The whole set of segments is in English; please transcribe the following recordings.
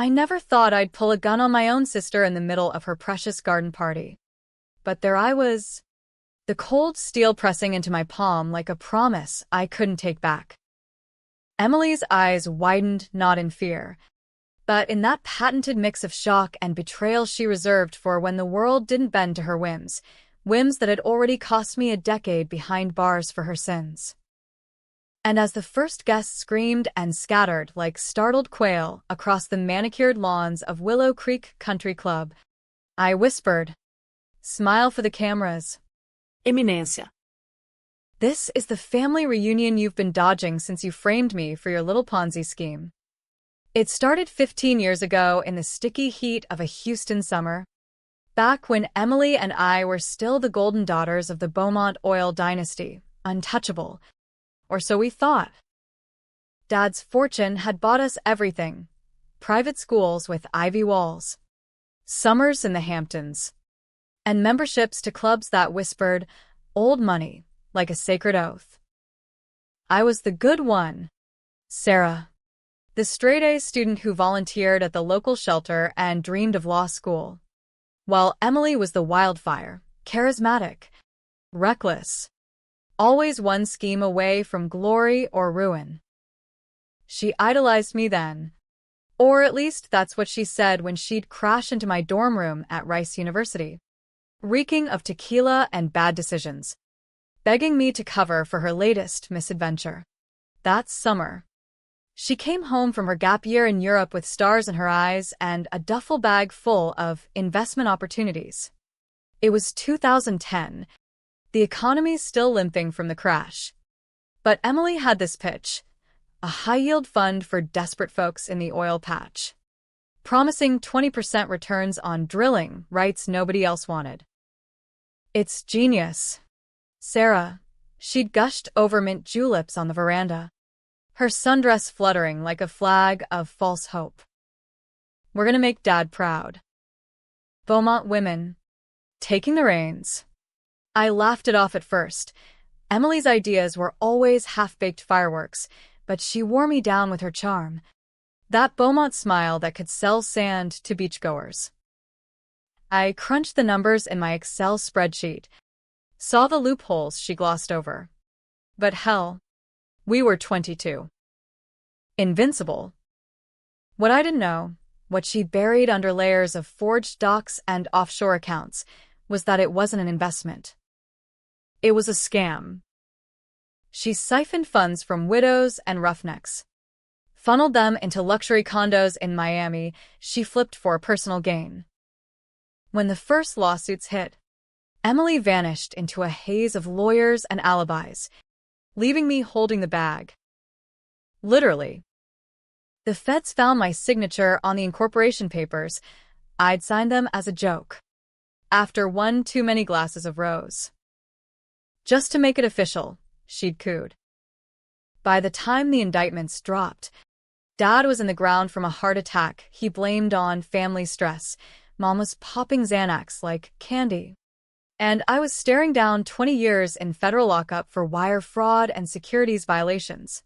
I never thought I'd pull a gun on my own sister in the middle of her precious garden party. But there I was, the cold steel pressing into my palm like a promise I couldn't take back. Emily's eyes widened, not in fear, but in that patented mix of shock and betrayal she reserved for when the world didn't bend to her whims that had already cost me a decade behind bars for her sins. And as the first guests screamed and scattered like startled quail across the manicured lawns of Willow Creek Country Club, I whispered, "Smile for the cameras. Eminência, This is the family reunion you've been dodging since you framed me for your little Ponzi scheme." It started 15 years ago in the sticky heat of a Houston summer, back when Emily and I were still the golden daughters of the Beaumont oil dynasty, untouchable, or so we thought. Dad's fortune had bought us everything: private schools with ivy walls, summers in the Hamptons, and memberships to clubs that whispered old money like a sacred oath. I was the good one, Sarah, the straight-A student who volunteered at the local shelter and dreamed of law school, while Emily was the wildfire, charismatic, reckless, always one scheme away from glory or ruin. She idolized me then, or at least that's what she said when she'd crash into my dorm room at Rice University, reeking of tequila and bad decisions, begging me to cover for her latest misadventure. That summer, she came home from her gap year in Europe with stars in her eyes and a duffel bag full of investment opportunities. It was 2010, the economy still limping from the crash. But Emily had this pitch, a high-yield fund for desperate folks in the oil patch, promising 20% returns on drilling rights nobody else wanted. "It's genius, Sarah," she'd gushed over mint juleps on the veranda, her sundress fluttering like a flag of false hope. "We're gonna make Dad proud." Beaumont women, taking the reins. I laughed it off at first. Emily's ideas were always half-baked fireworks, but she wore me down with her charm. That Beaumont smile that could sell sand to beachgoers. I crunched the numbers in my Excel spreadsheet, saw the loopholes she glossed over. But hell, we were 22. Invincible. What I didn't know, what she buried under layers of forged docs and offshore accounts, was that it wasn't an investment. It was a scam. She siphoned funds from widows and roughnecks, funneled them into luxury condos in Miami she flipped for personal gain. When the first lawsuits hit, Emily vanished into a haze of lawyers and alibis, leaving me holding the bag. Literally. The feds found my signature on the incorporation papers. I'd signed them as a joke, after one too many glasses of rose. "Just to make it official," she'd cooed. By the time the indictments dropped, Dad was in the ground from a heart attack he blamed on family stress. Mom was popping Xanax like candy, and I was staring down 20 years in federal lockup for wire fraud and securities violations.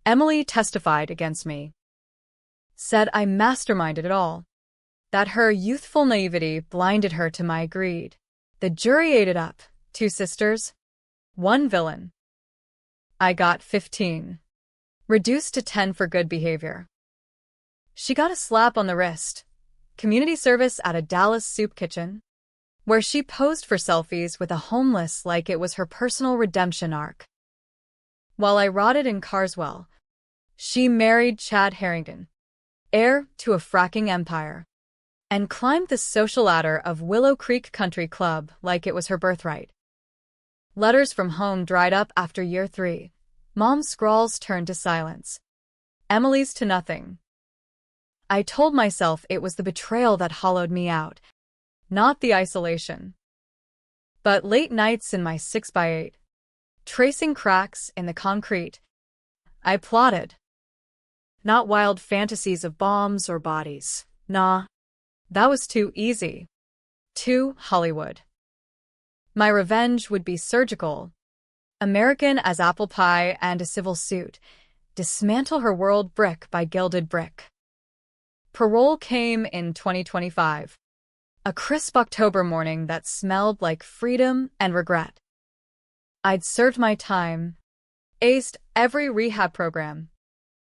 Emily testified against me, said I masterminded it all, that her youthful naivety blinded her to my greed. The jury ate it up. 2 sisters, 1 villain. I got 15, reduced to 10 for good behavior. She got a slap on the wrist, community service at a Dallas soup kitchen, where she posed for selfies with a homeless like it was her personal redemption arc. While I rotted in Carswell, she married Chad Harrington, heir to a fracking empire, and climbed the social ladder of Willow Creek Country Club like it was her birthright. Letters from home dried up after year 3. Mom's scrawls turned to silence. Emily's to nothing. I told myself it was the betrayal that hollowed me out, not the isolation. But late nights in my 6x8, tracing cracks in the concrete, I plotted. Not wild fantasies of bombs or bodies. Nah, that was too easy. Too Hollywood. My revenge would be surgical, American as apple pie and a civil suit, dismantle her world brick by gilded brick. Parole came in 2025. A crisp October morning that smelled like freedom and regret. I'd served my time, aced every rehab program,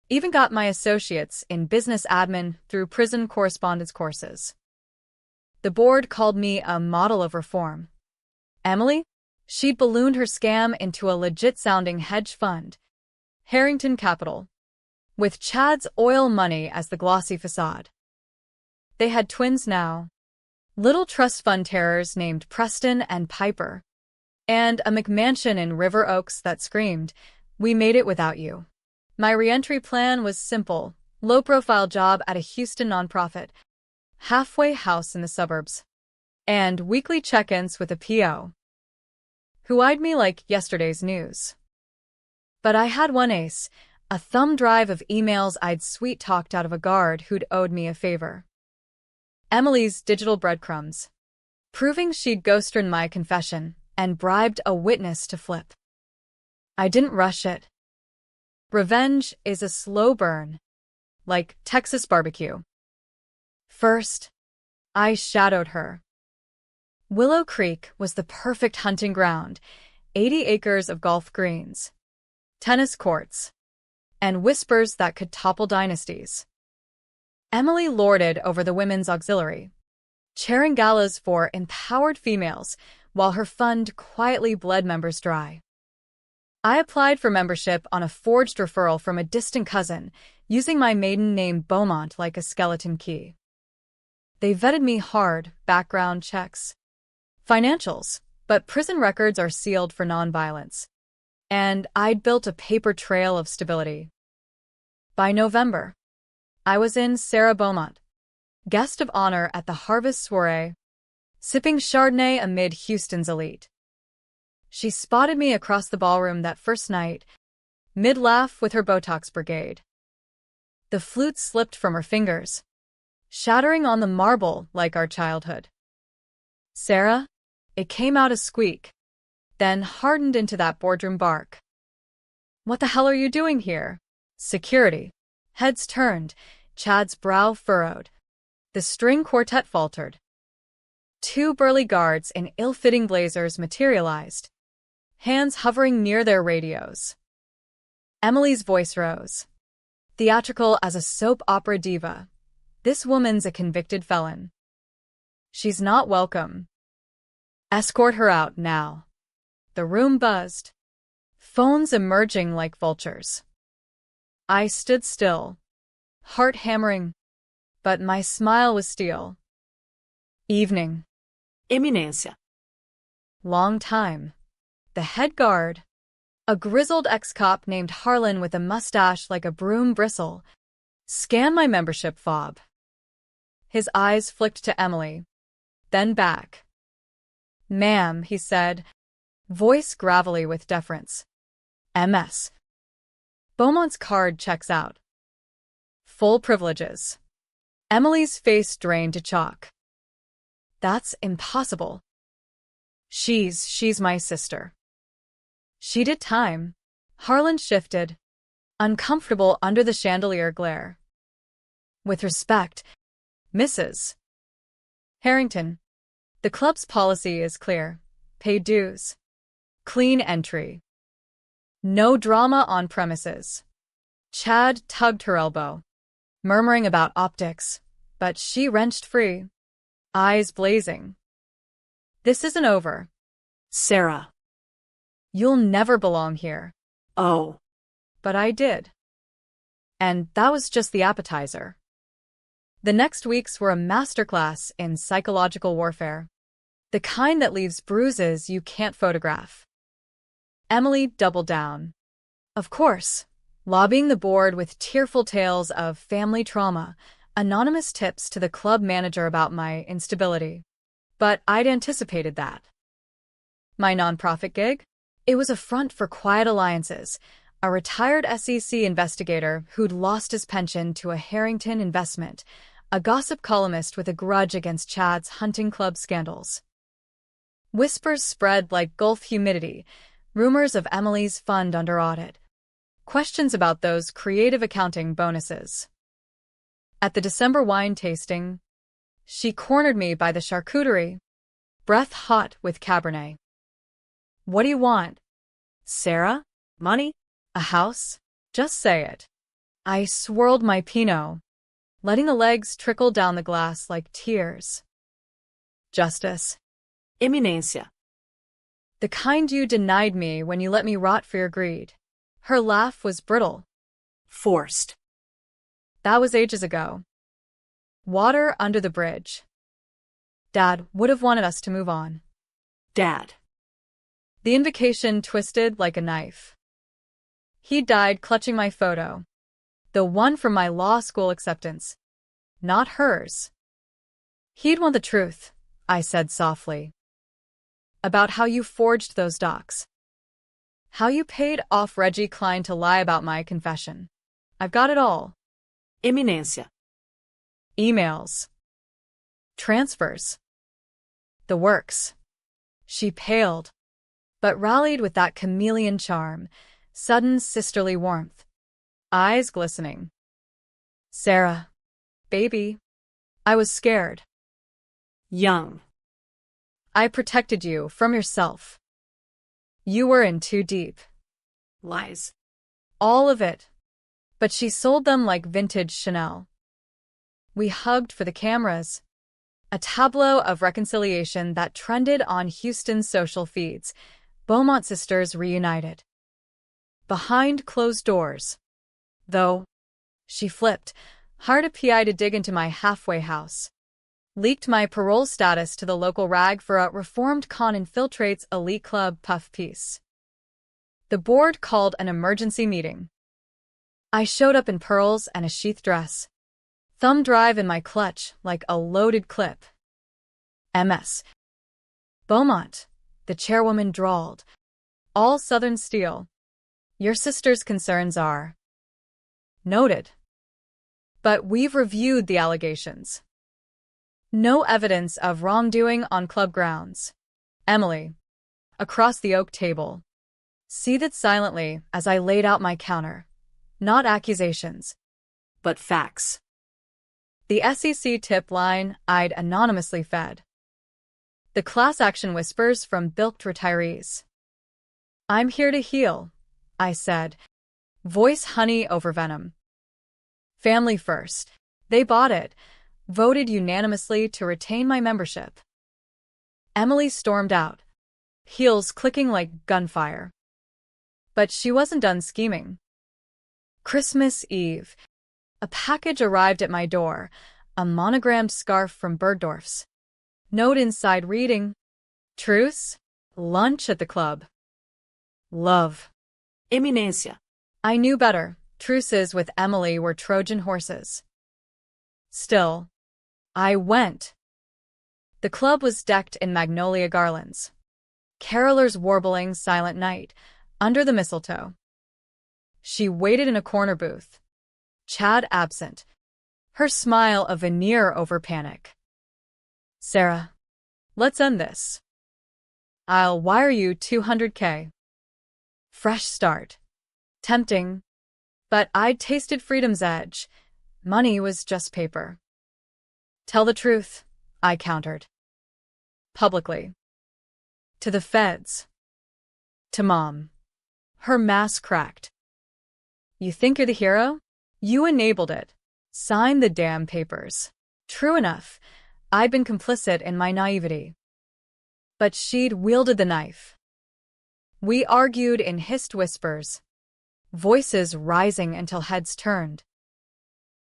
even got my associates in business admin through prison correspondence courses. The board called me a model of reform. Emily? She'd ballooned her scam into a legit-sounding hedge fund, Harrington Capital, with Chad's oil money as the glossy facade. They had twins now, little trust fund terrors named Preston and Piper, and a McMansion in River Oaks that screamed, "We made it without you." My reentry plan was simple: low-profile job at a Houston nonprofit, halfway house in the suburbs, and weekly check-ins with a PO who eyed me like yesterday's news. But I had one ace, a thumb drive of emails I'd sweet-talked out of a guard who'd owed me a favor. Emily's digital breadcrumbs, proving she'd ghosted my confession and bribed a witness to flip. I didn't rush it. Revenge is a slow burn, like Texas barbecue. First, I shadowed her. Willow Creek was the perfect hunting ground, 80 acres of golf greens, tennis courts, and whispers that could topple dynasties. Emily lorded over the women's auxiliary, chairing galas for empowered females while her fund quietly bled members dry. I applied for membership on a forged referral from a distant cousin, using my maiden name Beaumont like a skeleton key. They vetted me hard, background checks, financials, but prison records are sealed for nonviolence. And I'd built a paper trail of stability. By November, I was in Sarah Beaumont, guest of honor at the Harvest Soiree, sipping Chardonnay amid Houston's elite. She spotted me across the ballroom that first night, mid-laugh with her Botox brigade. The flute slipped from her fingers, shattering on the marble like our childhood. "Sarah?" It came out a squeak, then hardened into that boardroom bark. "What the hell are you doing here?" Security. Heads turned, Chad's brow furrowed. The string quartet faltered. Two burly guards in ill-fitting blazers materialized, hands hovering near their radios. Emily's voice rose, theatrical as a soap opera diva. "This woman's a convicted felon. She's not welcome. Escort her out now." The room buzzed, phones emerging like vultures. I stood still, heart hammering, but my smile was steel. Evening. Eminência. Long time. The head guard, a grizzled ex-cop named Harlan with a mustache like a broom bristle, scanned my membership fob. His eyes flicked to Emily, then back. "Ma'am," he said, voice gravelly with deference. "MS. Beaumont's card checks out. Full privileges." Emily's face drained to chalk. "That's impossible. She's my sister." "She did time." Harlan shifted, uncomfortable under the chandelier glare. "With respect, Mrs. Harrington, the club's policy is clear. Pay dues. Clean entry. No drama on premises." Chad tugged her elbow, murmuring about optics, but she wrenched free, eyes blazing. "This isn't over. Sarah. You'll never belong here." Oh. But I did. And that was just the appetizer. The next weeks were a masterclass in psychological warfare, the kind that leaves bruises you can't photograph. Emily doubled down. Of course, lobbying the board with tearful tales of family trauma, anonymous tips to the club manager about my instability. But I'd anticipated that. My nonprofit gig? It was a front for quiet alliances, a retired SEC investigator who'd lost his pension to a Harrington investment, a gossip columnist with a grudge against Chad's hunting club scandals. Whispers spread like Gulf humidity, rumors of Emily's fund under audit, questions about those creative accounting bonuses. At the December wine tasting, she cornered me by the charcuterie, breath hot with Cabernet. What do you want? Sarah? Money? A house? Just say it. I swirled my Pinot, letting the legs trickle down the glass like tears. Justice. Eminência. The kind you denied me when you let me rot for your greed. Her laugh was brittle. Forced. That was ages ago. Water under the bridge. Dad would have wanted us to move on. Dad. The invocation twisted like a knife. He died clutching my photo. The one from my law school acceptance. Not hers. He'd want the truth, I said softly. About how you forged those docs. How you paid off Reggie Klein to lie about my confession. I've got it all. Eminência. Emails. Transfers. The works. She paled, but rallied with that chameleon charm, sudden sisterly warmth. Eyes glistening. Sarah. Baby. I was scared. Young. I protected you from yourself. You were in too deep. Lies. All of it. But she sold them like vintage Chanel. We hugged for the cameras. A tableau of reconciliation that trended on Houston's social feeds. Beaumont sisters reunited. Behind closed doors. Though, she flipped, hired a PI to dig into my halfway house. Leaked my parole status to the local rag for a reformed con infiltrates elite club puff piece. The board called an emergency meeting. I showed up in pearls and a sheath dress. Thumb drive in my clutch like a loaded clip. MS. Beaumont, the chairwoman drawled. All Southern steel. Your sister's concerns are noted. But we've reviewed the allegations. No evidence of wrongdoing on club grounds. Emily, across the oak table, seethed silently as I laid out my counter. Not accusations, but facts. The SEC tip line I'd anonymously fed. The class action whispers from bilked retirees. I'm here to heal, I said, voice honey over venom. Family first. They bought it, voted unanimously to retain my membership. Emily stormed out, heels clicking like gunfire. But she wasn't done scheming. Christmas Eve. A package arrived at my door, a monogrammed scarf from Bergdorf's. Note inside reading, Truce, lunch at the club. Love. Eminência. I knew better. Truces with Emily were Trojan horses. Still, I went. The club was decked in magnolia garlands. Carolers warbling Silent Night under the mistletoe. She waited in a corner booth. Chad absent. Her smile a veneer over panic. Sarah, let's end this. I'll wire you $200K. Fresh start. Tempting. But I'd tasted freedom's edge. Money was just paper. Tell the truth, I countered. Publicly. To the feds. To Mom. Her mask cracked. You think you're the hero? You enabled it. Sign the damn papers. True enough, I'd been complicit in my naivety. But she'd wielded the knife. We argued in hissed whispers, voices rising until heads turned.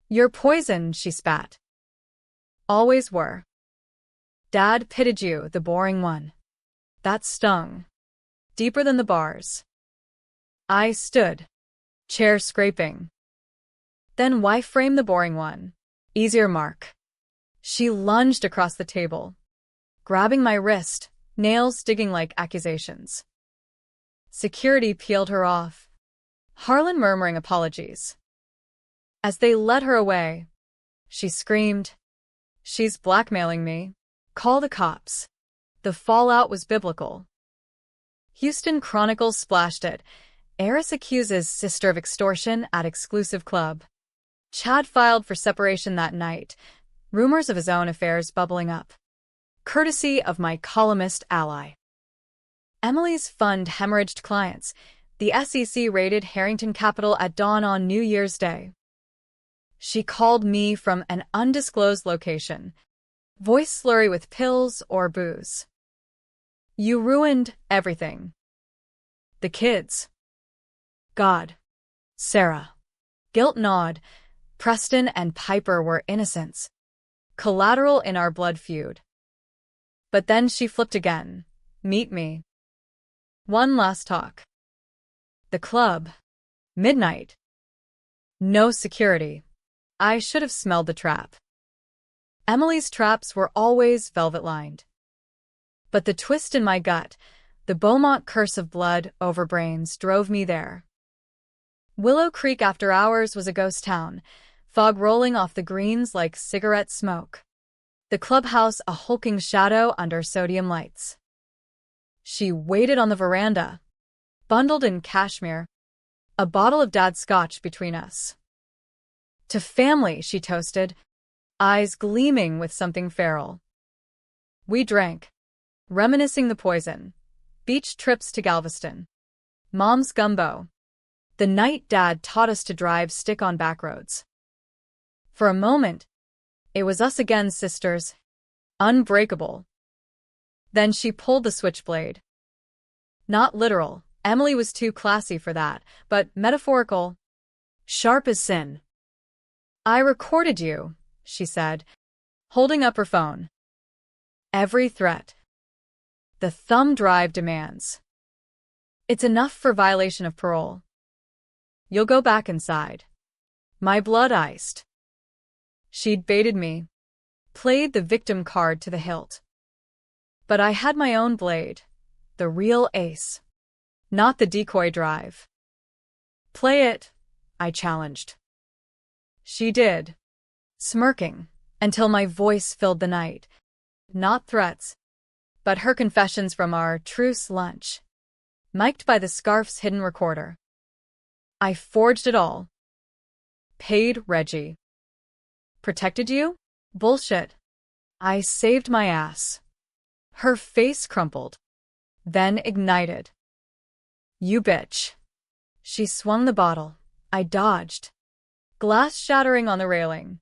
You're poison, she spat. Always were. Dad pitted you, the boring one. That stung. Deeper than the bars. I stood, chair scraping. Then why frame the boring one? Easier mark. She lunged across the table, grabbing my wrist, nails digging like accusations. Security peeled her off, Harlan murmuring apologies. As they led her away, she screamed, She's blackmailing me. Call the cops. The fallout was biblical. Houston Chronicle splashed it. Heiress accuses sister of extortion at exclusive club. Chad filed for separation that night, rumors of his own affairs bubbling up. Courtesy of my columnist ally. Emily's fund hemorrhaged clients. The SEC raided Harrington Capital at dawn on New Year's Day. She called me from an undisclosed location. Voice slurry with pills or booze. You ruined everything. The kids. God. Sarah. Guilt gnawed. Preston and Piper were innocents. Collateral in our blood feud. But then she flipped again. Meet me. One last talk. The club. Midnight. No security. I should have smelled the trap. Emily's traps were always velvet-lined. But the twist in my gut, the Beaumont curse of blood over brains, drove me there. Willow Creek after hours was a ghost town, fog rolling off the greens like cigarette smoke. The clubhouse a hulking shadow under sodium lights. She waited on the veranda, bundled in cashmere, a bottle of Dad's scotch between us. To family, she toasted, eyes gleaming with something feral. We drank, reminiscing the poison, beach trips to Galveston, Mom's gumbo, the night Dad taught us to drive stick on back roads. For a moment, it was us again, sisters, unbreakable. Then she pulled the switchblade. Not literal, Emily was too classy for that, but metaphorical, sharp as sin. I recorded you, she said, holding up her phone. Every threat. The thumb drive demands. It's enough for violation of parole. You'll go back inside. My blood iced. She'd baited me, played the victim card to the hilt. But I had my own blade, the real ace, not the decoy drive. Play it, I challenged. She did, smirking, until my voice filled the night. Not threats, but her confessions from our truce lunch, mic'd by the scarf's hidden recorder. I forged it all. Paid Reggie. Protected you? Bullshit. I saved my ass. Her face crumpled, then ignited. You bitch. She swung the bottle. I dodged. Glass shattering on the railing.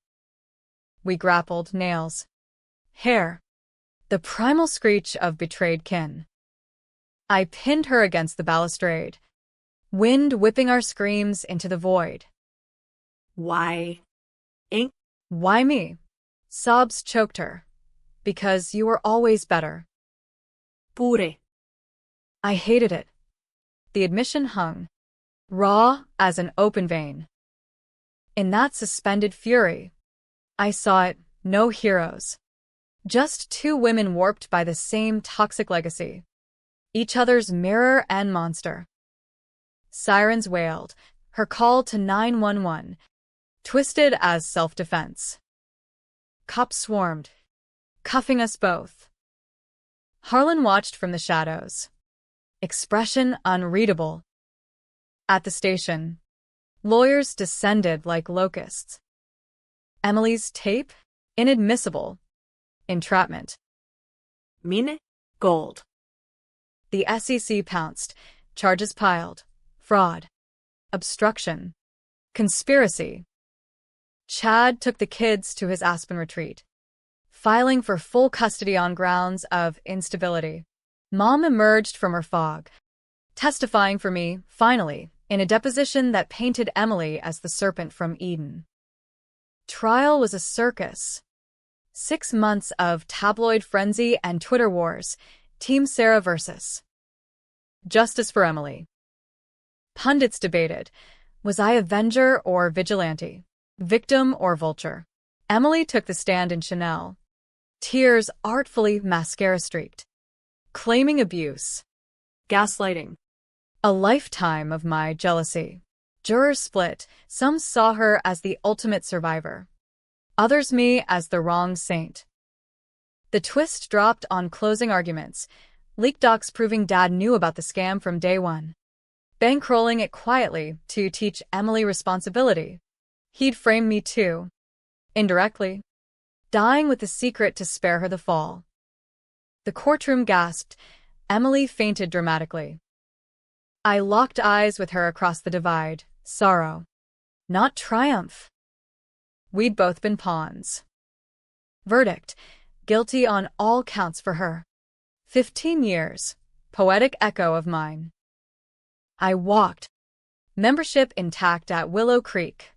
We grappled, nails, hair, the primal screech of betrayed kin. I pinned her against the balustrade, wind whipping our screams into the void. Why? Ink? Why me? Sobs choked her. Because you were always better. Pure. I hated it. The admission hung, raw as an open vein. In that suspended fury, I saw it, no heroes. Just two women warped by the same toxic legacy. Each other's mirror and monster. Sirens wailed, her call to 911, twisted as self-defense. Cops swarmed, cuffing us both. Harlan watched from the shadows, expression unreadable. At the station, lawyers descended like locusts. Emily's tape? Inadmissible. Entrapment. Mine? Gold. The SEC pounced, charges piled. Fraud. Obstruction. Conspiracy. Chad took the kids to his Aspen retreat, filing for full custody on grounds of instability. Mom emerged from her fog, testifying for me, finally, in a deposition that painted Emily as the serpent from Eden. Trial was a circus. 6 months of tabloid frenzy and Twitter wars, Team Sarah versus Justice for Emily. Pundits debated, was I avenger or vigilante, victim or vulture? Emily took the stand in Chanel, tears artfully mascara-streaked, claiming abuse, Gaslighting. a lifetime of my jealousy. Jurors split, some saw her as the ultimate survivor, others me as the wrong saint. The twist dropped on closing arguments, leaked docs proving Dad knew about the scam from day one, bankrolling it quietly to teach Emily responsibility. He'd framed me too, indirectly, dying with the secret to spare her the fall. The courtroom gasped. Emily fainted dramatically. I locked eyes with her across the divide. Sorrow, not triumph. We'd both been pawns. Verdict: guilty on all counts for her. 15 years. Poetic echo of mine. I walked, membership intact at Willow Creek.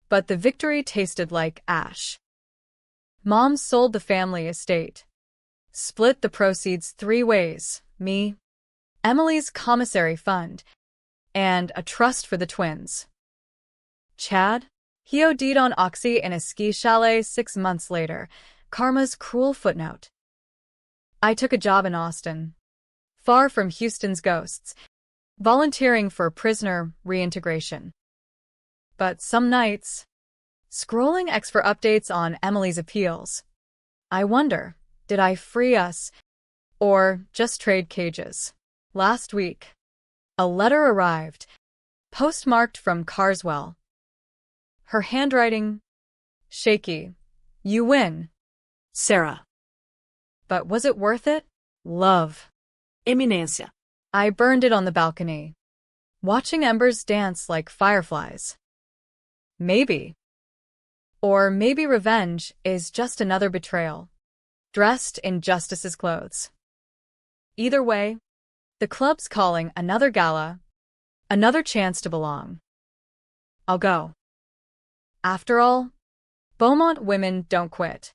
But the victory tasted like ash. Mom sold the family estate. Split the proceeds 3 ways: me, Emily's commissary fund, and a trust for the twins. Chad? He OD'd on Oxy in a ski chalet 6 months later. Karma's cruel footnote. I took a job in Austin, far from Houston's ghosts, volunteering for prisoner reintegration. But some nights, scrolling X for updates on Emily's appeals, I wonder, did I free us or just trade cages? Last week, a letter arrived, postmarked from Carswell. Her handwriting, shaky. You win, Sarah. but was it worth it? Love. Eminencia. I burned it on the balcony, watching embers dance like fireflies. Maybe. Or maybe revenge is just another betrayal, dressed in justice's clothes. Either way, the club's calling another gala, another chance to belong. I'll go. After all, Beaumont women don't quit.